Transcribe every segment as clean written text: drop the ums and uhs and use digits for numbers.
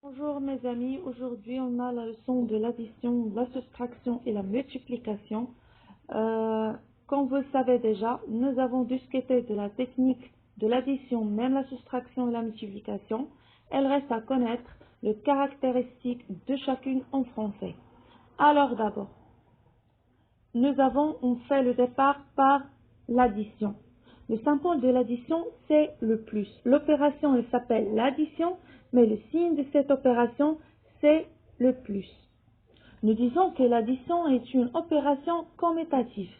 Bonjour mes amis, aujourd'hui on a la leçon de l'addition, la soustraction et la multiplication. Comme vous le savez déjà, nous avons discuté de la technique de l'addition, même la soustraction et la multiplication. Elle reste à connaître les caractéristiques de chacune en français. Alors d'abord, on fait le départ par l'addition. Le symbole de l'addition, c'est le plus. L'opération, elle s'appelle l'addition, mais le signe de cette opération, c'est le plus. Nous disons que l'addition est une opération commutative.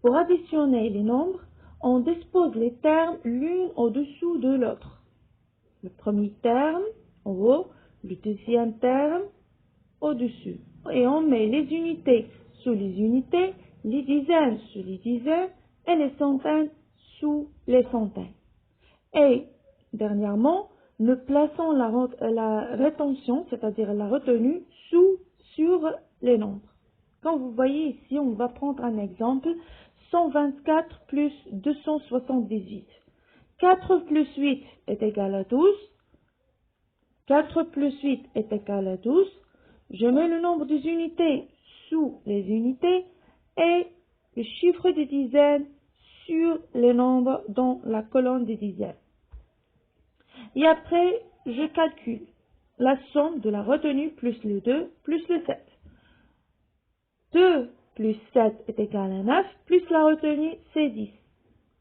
Pour additionner les nombres, on dispose les termes l'une au-dessous de l'autre. Le premier terme en haut, le deuxième terme au-dessus. Et on met les unités sous les unités, les dizaines sous les dizaines et les centaines sous les centaines. Et dernièrement, nous plaçons la rétention, c'est-à-dire la retenue, sur les nombres. Comme vous voyez ici, on va prendre un exemple, 124 plus 278. 4 plus 8 est égal à 12. 4 plus 8 est égal à 12. Je mets le nombre des unités sous les unités et le chiffre des dizaines sur les nombres dans la colonne des dizaines. Et après, je calcule la somme de la retenue plus le 2 plus le 7. 2 plus 7 est égal à 9, plus la retenue, c'est 10.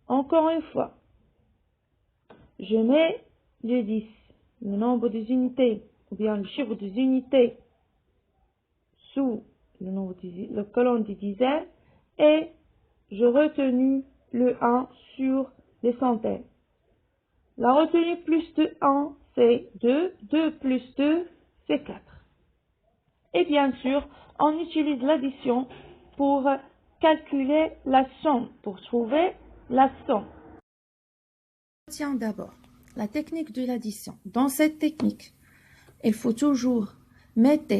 Encore une fois, je mets le 10, le nombre des unités, ou bien le chiffre des unités, sous la colonne des dizaines, et je retenue le 1 sur les centaines. La retenue plus de 1, c'est 2. 2 plus 2, c'est 4. Et bien sûr, on utilise l'addition pour calculer la somme, pour trouver la somme. Tiens d'abord, la technique de l'addition. Dans cette technique, il faut toujours mettre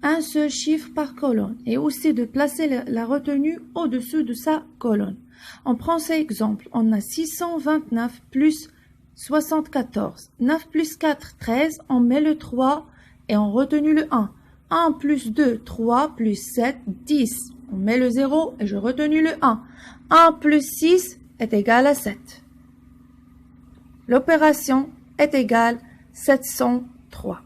un seul chiffre par colonne et aussi de placer la retenue au-dessus de sa colonne. On prend cet exemple, on a 629 plus 74. 9 plus 4, 13. On met le 3 et on retenue le 1. 1 plus 2, 3 plus 7, 10. On met le 0 et je retenue le 1. 1 plus 6 est égal à 7. L'opération est égale 703.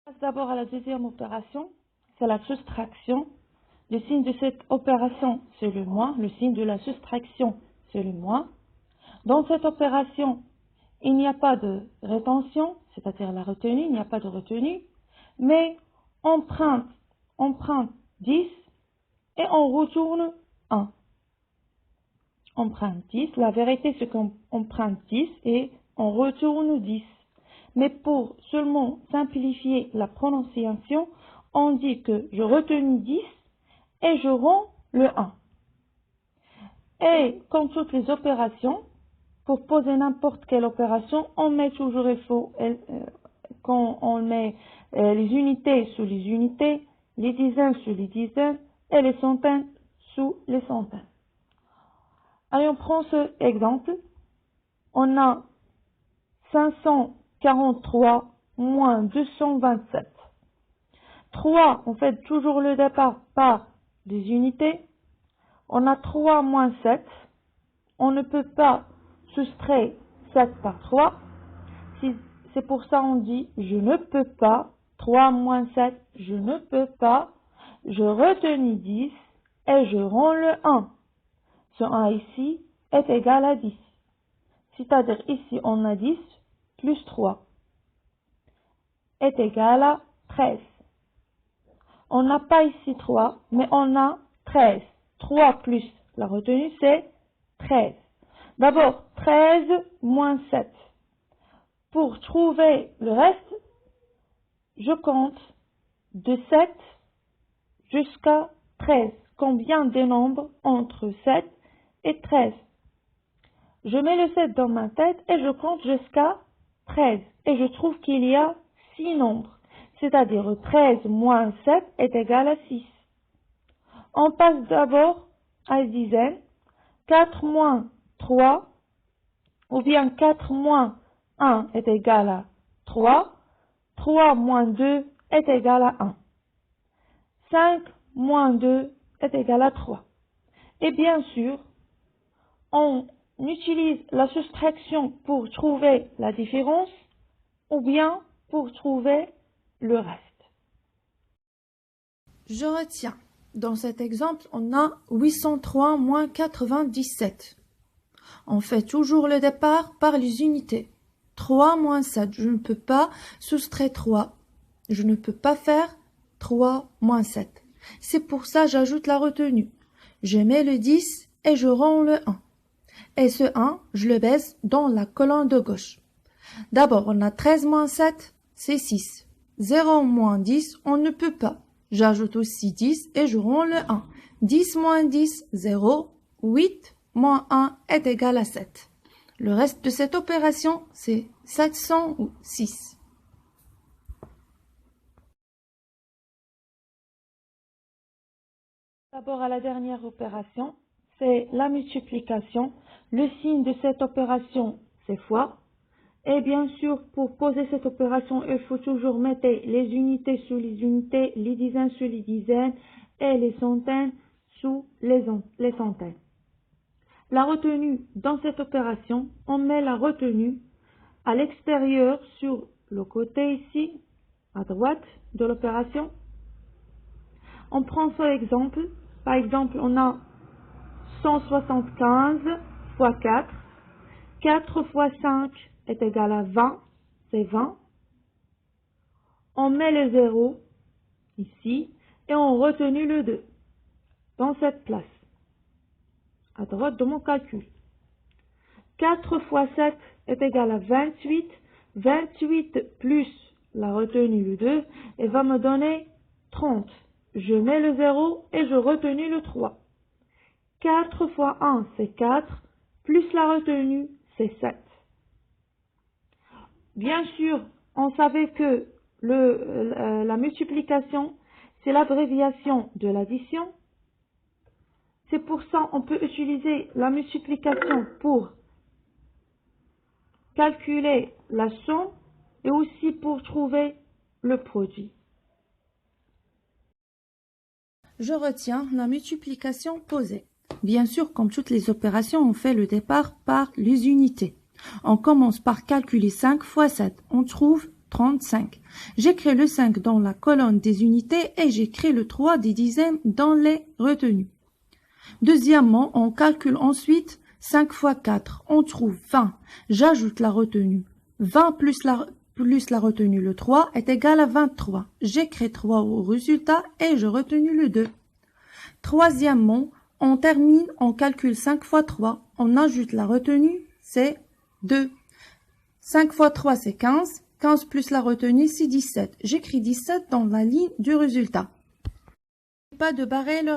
On passe d'abord à la deuxième opération, c'est la soustraction. Le signe de cette opération, c'est le moins. Le signe de la soustraction, c'est le moins. Dans cette opération, il n'y a pas de rétention, c'est-à-dire la retenue, il n'y a pas de retenue, mais on prend 10 et on retourne 1. On prend 10, la vérité c'est qu'on prend 10 et on retourne 10. Mais pour seulement simplifier la prononciation, on dit que je retiens 10 et je rends le 1. Et comme toutes les opérations, pour poser n'importe quelle opération, on met toujours quand on met les unités sous les unités, les dizaines sous les dizaines et les centaines sous les centaines. Allez, on prend cet exemple. On a 543 moins 227. 3, on fait toujours le départ par des unités. On a 3 moins 7. On ne peut pas soustraire 7 par 3. C'est pour ça qu'on dit je ne peux pas. 3 moins 7, je ne peux pas. Je retiens 10 et je rends le 1. Ce 1 ici est égal à 10. C'est-à-dire ici on a 10 plus 3 est égal à 13. On n'a pas ici 3, mais on a 13. 3 plus la retenue, c'est 13. D'abord, 13 moins 7. Pour trouver le reste, je compte de 7 jusqu'à 13. Combien de nombres entre 7 et 13? Je mets le 7 dans ma tête et je compte jusqu'à 13. Et je trouve qu'il y a 6 nombres. C'est-à-dire 13 moins 7 est égal à 6. On passe d'abord à la dizaine. 4 moins 3, ou bien 4 moins 1 est égal à 3. 3 moins 2 est égal à 1. 5 moins 2 est égal à 3. Et bien sûr, on utilise la soustraction pour trouver la différence ou bien pour trouver le reste. Je retiens. Dans cet exemple, on a 803 moins 97. On fait toujours le départ par les unités. 3 moins 7, je ne peux pas soustraire 3. Je ne peux pas faire 3 moins 7. C'est pour ça que j'ajoute la retenue. Je mets le 10 et je rends le 1. Et ce 1, je le baisse dans la colonne de gauche. D'abord, on a 13 moins 7, c'est 6. 0 moins 10, on ne peut pas. J'ajoute aussi 10 et je rends le 1. 10 moins 10, 0. 8 moins 1 est égal à 7. Le reste de cette opération, c'est 706. D'abord à la dernière opération, c'est la multiplication. Le signe de cette opération, c'est fois. Et bien sûr, pour poser cette opération, il faut toujours mettre les unités sous les unités, les dizaines sous les dizaines et les centaines sous les centaines. La retenue dans cette opération, on met la retenue à l'extérieur sur le côté ici, à droite de l'opération. On prend ce exemple. Par exemple, on a 175 fois 4. 4 fois 5 est égal à 20, c'est 20. On met le 0 ici et on retenue le 2 dans cette place, à droite de mon calcul. 4 fois 7 est égal à 28. 28 plus la retenue le 2 et va me donner 30. Je mets le 0 et je retenue le 3. 4 fois 1, c'est 4, plus la retenue, c'est 7. Bien sûr, on savait que la multiplication, c'est l'abréviation de l'addition. C'est pour ça qu'on peut utiliser la multiplication pour calculer la somme et aussi pour trouver le produit. Je retiens la multiplication posée. Bien sûr, comme toutes les opérations, on fait le départ par les unités. On commence par calculer 5 fois 7. On trouve 35. J'écris le 5 dans la colonne des unités et j'écris le 3 des dizaines dans les retenues. Deuxièmement, on calcule ensuite 5 fois 4. On trouve 20. J'ajoute la retenue. 20 plus la retenue, le 3, est égal à 23. J'écris 3 au résultat et je retenue le 2. Troisièmement, on termine, on calcule 5 fois 3. On ajoute la retenue, c'est 2. 5 fois 3, c'est 15. 15 plus la retenue, c'est 17. J'écris 17 dans la ligne du résultat. Pas de barrer le